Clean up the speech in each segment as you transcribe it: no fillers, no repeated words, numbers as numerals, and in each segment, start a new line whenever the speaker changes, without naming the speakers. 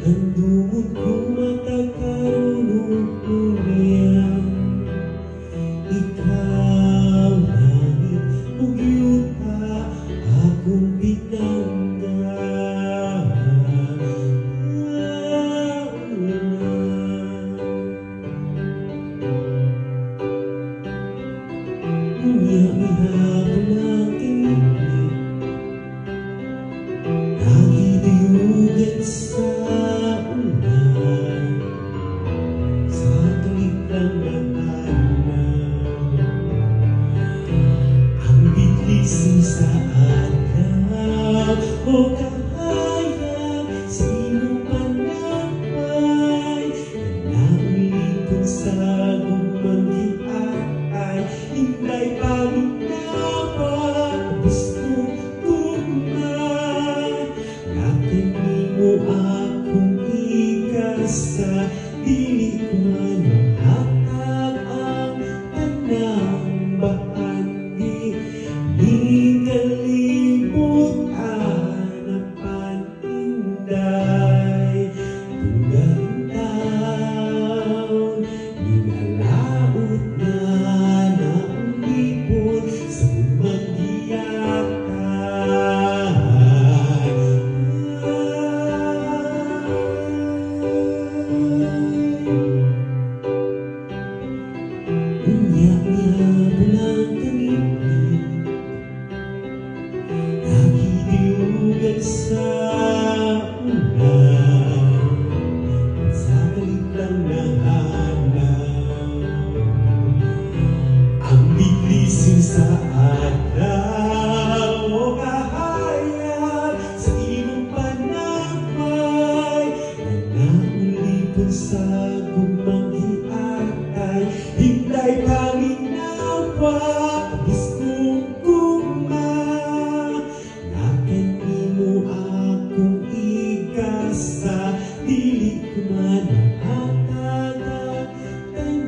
Nandungon ko matagkarunong uniyan. Ikaw langit ug yuta akong pinangga. Unya ihapon ang init, nagidiyugan sa ulan, sa tulikang naghanap. Ang biglisin sa adlaw o kahayag sa imong panapay, naulipon sa gumanggiatay, hinday paminawa gusto kuman. Natin mo akong ikasa, dili ko man mahatag ang tanang bahagi. Di kalimutan ang paninday. Tunggang taon, ninalaot na naulipon sa gumagiyatay. Unya-unya bulang kanipin, nagidiyugan sa ulan, sa kaliklang nahanap. Ang biglisin sa adlaw o kahayag sa imong panapay, naulipon sa gumanggiatay, hinday paminawa gustong kuma. Naken nimo akong igasa, dili ko man mahatag ang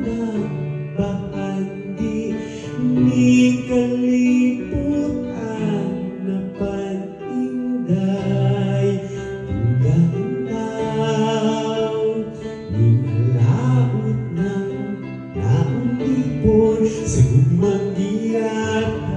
tanang bahagi. Ni kalimutan na paninday. Tunggang taon, ninalaot ng naulipon sa gumanggiatay.